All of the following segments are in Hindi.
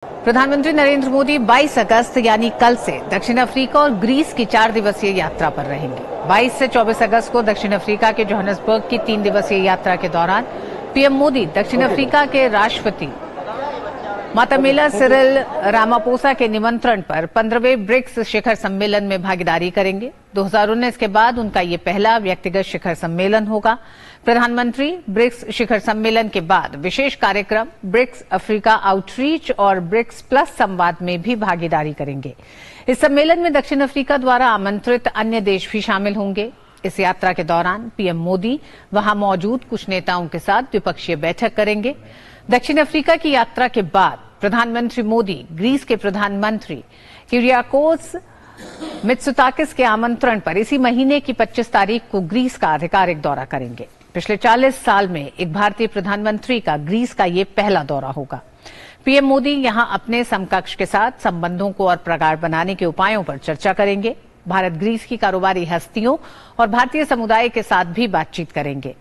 प्रधानमंत्री नरेंद्र मोदी 22 अगस्त यानी कल से दक्षिण अफ्रीका और ग्रीस की 4 दिवसीय यात्रा पर रहेंगे। 22 से 24 अगस्त को दक्षिण अफ्रीका के जोहानिसबर्ग की 3 दिवसीय यात्रा के दौरान पीएम मोदी दक्षिण अफ्रीका के राष्ट्रपति मातामेला सिरिल रामापोसा के निमंत्रण पर 15वें ब्रिक्स शिखर सम्मेलन में भागीदारी करेंगे। 2019 के बाद उनका ये पहला व्यक्तिगत शिखर सम्मेलन होगा। प्रधानमंत्री ब्रिक्स शिखर सम्मेलन के बाद विशेष कार्यक्रम ब्रिक्स अफ्रीका आउटरीच और ब्रिक्स प्लस संवाद में भी भागीदारी करेंगे। इस सम्मेलन में दक्षिण अफ्रीका द्वारा आमंत्रित अन्य देश भी शामिल होंगे। इस यात्रा के दौरान पीएम मोदी वहां मौजूद कुछ नेताओं के साथ द्विपक्षीय बैठक करेंगे। दक्षिण अफ्रीका की यात्रा के बाद प्रधानमंत्री मोदी ग्रीस के प्रधानमंत्री किरियाकोस मित्सोताकिस के आमंत्रण पर इसी महीने की 25 तारीख को ग्रीस का आधिकारिक दौरा करेंगे। पिछले 40 साल में एक भारतीय प्रधानमंत्री का ग्रीस का ये पहला दौरा होगा। पीएम मोदी यहां अपने समकक्ष के साथ संबंधों को और प्रगाढ़ बनाने के उपायों पर चर्चा करेंगे। भारत ग्रीस की कारोबारी हस्तियों और भारतीय समुदाय के साथ भी बातचीत करेंगे।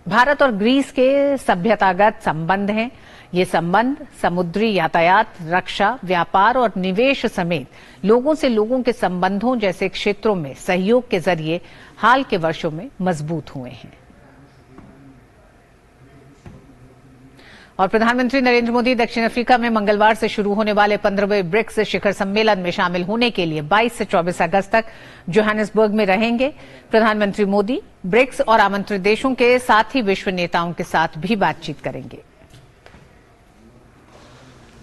भारत और ग्रीस के सभ्यतागत संबंध हैं। ये संबंध समुद्री यातायात, रक्षा, व्यापार और निवेश समेत लोगों से लोगों के संबंधों जैसे क्षेत्रों में सहयोग के जरिए हाल के वर्षों में मजबूत हुए हैं। और प्रधानमंत्री नरेंद्र मोदी दक्षिण अफ्रीका में मंगलवार से शुरू होने वाले 15वें ब्रिक्स शिखर सम्मेलन में शामिल होने के लिए 22 से 24 अगस्त तक जोहानिसबर्ग में रहेंगे। प्रधानमंत्री मोदी ब्रिक्स और आमंत्रित देशों के साथ ही विश्व नेताओं के साथ भी बातचीत करेंगे।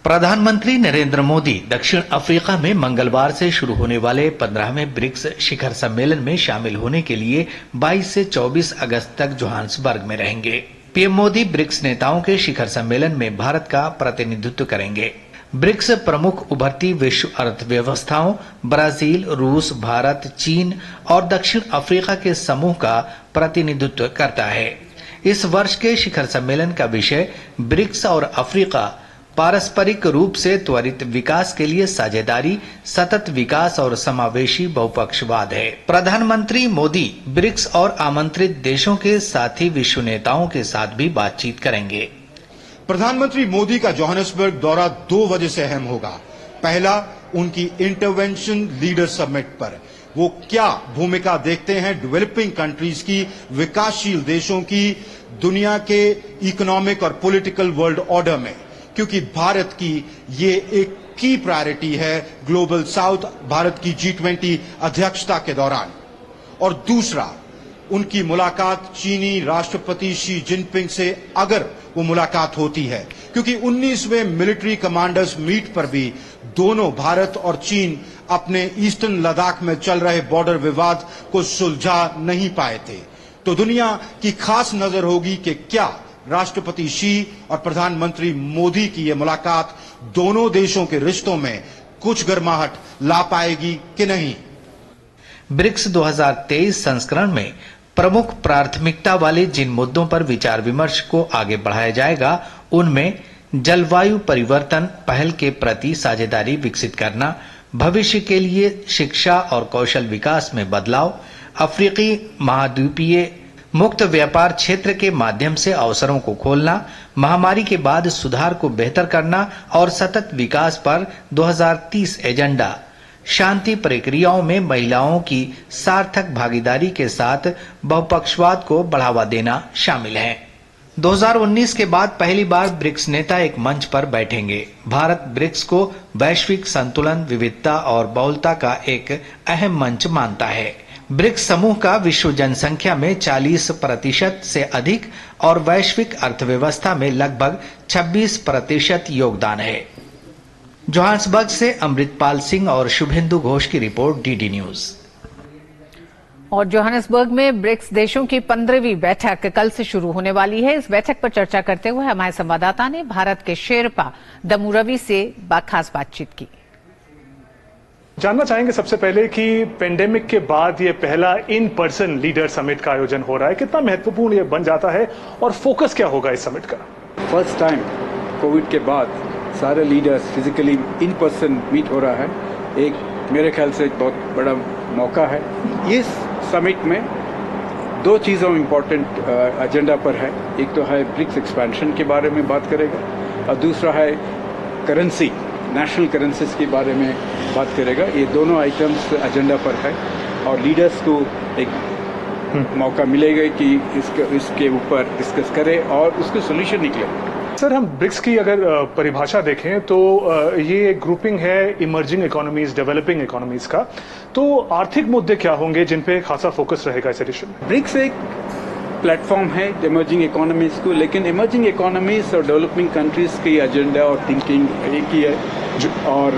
प्रधानमंत्री नरेंद्र मोदी दक्षिण अफ्रीका में मंगलवार से शुरू होने वाले 15वें ब्रिक्स शिखर सम्मेलन में शामिल होने के लिए 22 से 24 अगस्त तक जोहानिसबर्ग में रहेंगे। पीएम मोदी ब्रिक्स नेताओं के शिखर सम्मेलन में भारत का प्रतिनिधित्व करेंगे। ब्रिक्स प्रमुख उभरती विश्व अर्थव्यवस्थाओं ब्राजील, रूस, भारत, चीन और दक्षिण अफ्रीका के समूह का प्रतिनिधित्व करता है। इस वर्ष के शिखर सम्मेलन का विषय ब्रिक्स और अफ्रीका पारस्परिक रूप से त्वरित विकास के लिए साझेदारी, सतत विकास और समावेशी बहुपक्षवाद है। प्रधानमंत्री मोदी ब्रिक्स और आमंत्रित देशों के साथ ही विश्व नेताओं के साथ भी बातचीत करेंगे। प्रधानमंत्री मोदी का जोहानिसबर्ग दौरा 2 वजह से अहम होगा। पहला, उनकी इंटरवेंशन लीडर समिट पर वो क्या भूमिका देखते हैं डेवलपिंग कंट्रीज की, विकासशील देशों की दुनिया के इकोनॉमिक और पॉलिटिकल वर्ल्ड ऑर्डर में, क्योंकि भारत की ये एक की प्रायोरिटी है ग्लोबल साउथ भारत की G20 अध्यक्षता के दौरान। और दूसरा, उनकी मुलाकात चीनी राष्ट्रपति शी जिनपिंग से अगर वो मुलाकात होती है, क्योंकि 19वें मिलिट्री कमांडर्स मीट पर भी दोनों भारत और चीन अपने ईस्टर्न लद्दाख में चल रहे बॉर्डर विवाद को सुलझा नहीं पाए थे। तो दुनिया की खास नजर होगी कि क्या राष्ट्रपति शी और प्रधानमंत्री मोदी की यह मुलाकात दोनों देशों के रिश्तों में कुछ गर्माहट ला पाएगी कि नहीं। ब्रिक्स 2023 संस्करण में प्रमुख प्राथमिकता वाले जिन मुद्दों पर विचार विमर्श को आगे बढ़ाया जाएगा, उनमें जलवायु परिवर्तन पहल के प्रति साझेदारी विकसित करना, भविष्य के लिए शिक्षा और कौशल विकास में बदलाव, अफ्रीकी महाद्वीपीय मुक्त व्यापार क्षेत्र के माध्यम से अवसरों को खोलना, महामारी के बाद सुधार को बेहतर करना और सतत विकास पर 2030 एजेंडा, शांति प्रक्रियाओं में महिलाओं की सार्थक भागीदारी के साथ बहुपक्षवाद को बढ़ावा देना शामिल है। 2019 के बाद पहली बार ब्रिक्स नेता एक मंच पर बैठेंगे। भारत ब्रिक्स को वैश्विक संतुलन, विविधता और बहुलता का एक अहम मंच मानता है। ब्रिक्स समूह का विश्व जनसंख्या में 40% से अधिक और वैश्विक अर्थव्यवस्था में लगभग 26% योगदान है। जोहानिसबर्ग से अमृतपाल सिंह और शुभेंदु घोष की रिपोर्ट, डीडी न्यूज। और जोहानिसबर्ग में ब्रिक्स देशों की 15वीं बैठक कल से शुरू होने वाली है। इस बैठक पर चर्चा करते हुए हमारे संवाददाता ने भारत के शेरपा दमू रवि से खास बातचीत की। जानना चाहेंगे सबसे पहले कि पेंडेमिक के बाद ये पहला इन पर्सन लीडर समिट का आयोजन हो रहा है, कितना महत्वपूर्ण ये बन जाता है और फोकस क्या होगा इस समिट का? फर्स्ट टाइम कोविड के बाद सारे leaders physically in person meet हो रहा है। एक मेरे ख्याल से एक बहुत बड़ा मौका है। इस समिट में 2 चीज़ों इम्पोर्टेंट एजेंडा पर है। एक तो है ब्रिक्स एक्सपेंशन के बारे में बात करेगा और दूसरा है करेंसी नेशनल करेंसीज के बारे में बात करेगा। ये दोनों आइटम्स एजेंडा पर है और लीडर्स को एक मौका मिलेगा कि इसके ऊपर डिस्कस करें और उसके सोल्यूशन निकले। सर, हम ब्रिक्स की अगर परिभाषा देखें तो ये ग्रुपिंग है इमर्जिंग इकोनॉमीज, डेवलपिंग इकोनॉमीज का। तो आर्थिक मुद्दे क्या होंगे जिन पे खासा फोकस रहेगा इस एडिशन में? ब्रिक्स एक प्लेटफॉर्म है इमर्जिंग इकोनॉमीज को, लेकिन इमर्जिंग इकोनॉमीज और डेवलपिंग कंट्रीज की एजेंडा और थिंकिंग एक ही है। और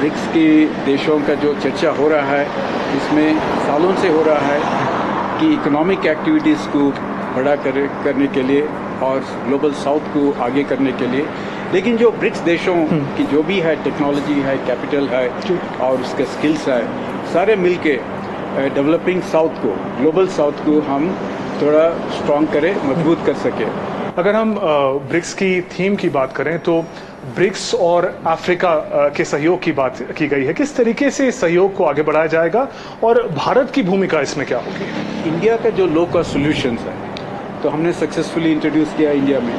ब्रिक्स के देशों का जो चर्चा हो रहा है इसमें सालों से हो रहा है कि इकोनॉमिक एक्टिविटीज़ को बड़ा करने के लिए और ग्लोबल साउथ को आगे करने के लिए। लेकिन जो ब्रिक्स देशों की जो भी है टेक्नोलॉजी है, कैपिटल है और उसके स्किल्स है, सारे मिलके डेवलपिंग साउथ को, ग्लोबल साउथ को हम थोड़ा स्ट्रॉन्ग करें, मजबूत कर सके। अगर हम ब्रिक्स की थीम की बात करें तो ब्रिक्स और अफ्रीका के सहयोग की बात की गई है। किस तरीके से इस सहयोग को आगे बढ़ाया जाएगा और भारत की भूमिका इसमें क्या होगी? इंडिया का जो लो कॉस्ट सॉल्यूशंस है तो हमने सक्सेसफुली इंट्रोड्यूस किया इंडिया में,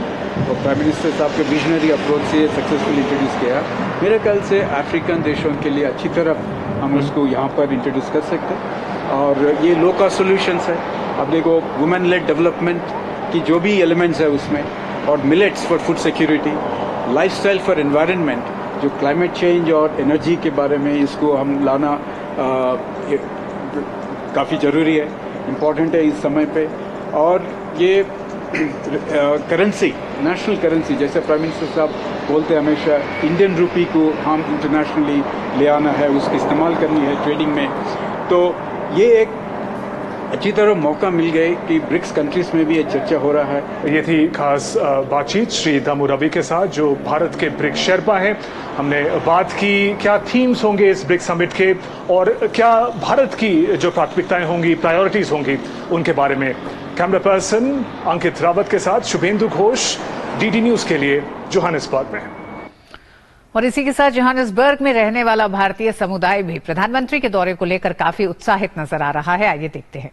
और प्राइम मिनिस्टर साहब के विजनरी अप्रोच से सक्सेसफुली इंट्रोड्यूस किया। मेरे ख्याल से अफ्रीकन देशों के लिए अच्छी तरह हम उसको यहाँ पर इंट्रोड्यूस कर सकते हैं। और ये लो कॉस्ट सॉल्यूशंस है। अब देखो वुमेन लेड डेवलपमेंट की जो भी एलिमेंट्स है उसमें, और millets for food security, lifestyle for environment, जो क्लाइमेट चेंज और एनर्जी के बारे में इसको हम लाना काफ़ी ज़रूरी है, इम्पॉर्टेंट है इस समय पे। और ये करेंसी, नेशनल करेंसी, जैसे प्राइम मिनिस्टर साहब बोलते हैं हमेशा, इंडियन रूपी को हम इंटरनेशनली ले आना है, उसकी इस्तेमाल करनी है ट्रेडिंग में। तो ये एक अच्छी तरह मौका मिल गए कि ब्रिक्स कंट्रीज में भी ये चर्चा हो रहा है। ये थी खास बातचीत श्री दामू रवि के साथ, जो भारत के ब्रिक्स शेर्पा हैं। हमने बात की क्या थीम्स होंगे इस ब्रिक्स समिट के और क्या भारत की जो प्राथमिकताएं होंगी, प्रायोरिटीज होंगी, उनके बारे में। कैमरा पर्सन अंकित रावत के साथ शुभेंदु घोष, डीडी न्यूज के लिए जोहानिसबर्ग में। और इसी के साथ जोहानिसबर्ग में रहने वाला भारतीय समुदाय भी प्रधानमंत्री के दौरे को लेकर काफी उत्साहित नजर आ रहा है। आइए देखते हैं।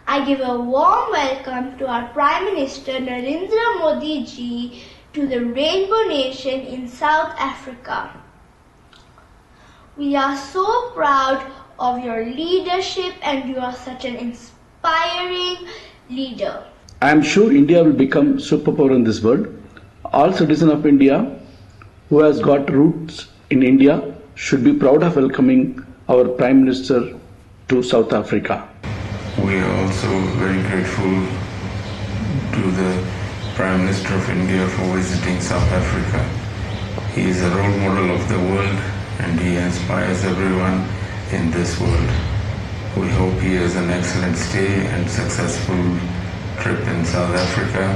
I give a warm welcome to our Prime Minister Narendra Modi ji to the Rainbow Nation in South Africa. We are so proud of your leadership and you are such an inspiring leader. I am sure India will become superpower in this world. All citizens of India who has got roots in India should be proud of welcoming our Prime Minister to South Africa. We are also very grateful to the Prime Minister of India for visiting South Africa. He is a role model of the world and he inspires everyone in this world. We hope he has an excellent stay and successful trip in South Africa.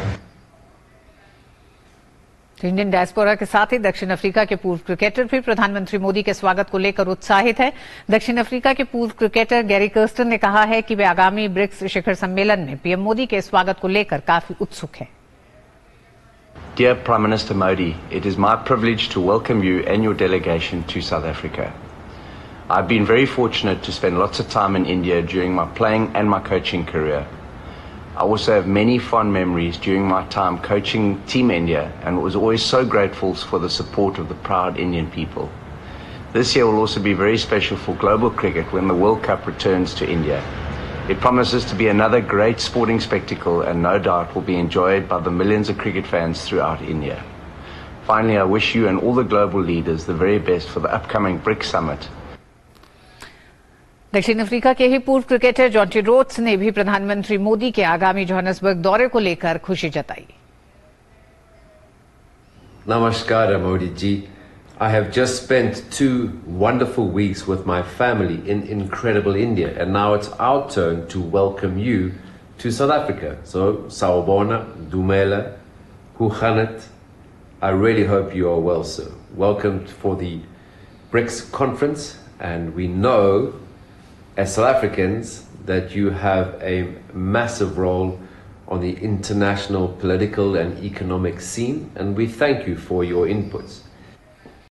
Indian diaspora के साथ ही दक्षिण अफ्रीका के पूर्व क्रिकेटर भी प्रधानमंत्री मोदी के स्वागत को लेकर उत्साहित है। दक्षिण अफ्रीका के पूर्व क्रिकेटर गैरी कर्स्टन ने कहा है कि वे आगामी ब्रिक्स शिखर सम्मेलन में पीएम मोदी के स्वागत को लेकर काफी उत्सुक हैं। Dear Prime Minister Modi, it is my privilege to welcome you and your delegation to South Africa. I've been very fortunate to spend lots of time in India during my playing and my coaching career. I also have many fond memories during my time coaching Team India and was always so grateful for the support of the proud Indian people. This year will also be very special for global cricket when the World Cup returns to India. It promises to be another great sporting spectacle and no doubt will be enjoyed by the millions of cricket fans throughout India. Finally, I wish you and all the global leaders the very best for the upcoming BRICS Summit. दक्षिण अफ्रीका के ही पूर्व क्रिकेटर जॉन्टी रोड्स ने भी प्रधानमंत्री मोदी के आगामी जोहानिसबर्ग दौरे को लेकर खुशी जताई। Namaskar, Modi ji. I have just spent 2 wonderful weeks with my family in incredible India, and now it's our turn to welcome you to South Africa. So, Sawubona, Dumela, Huchanet. I really hope you are well, sir. Welcome for the BRICS conference, and we know as South Africans that you have a massive role on the international political and economic scene, and we thank you for your inputs.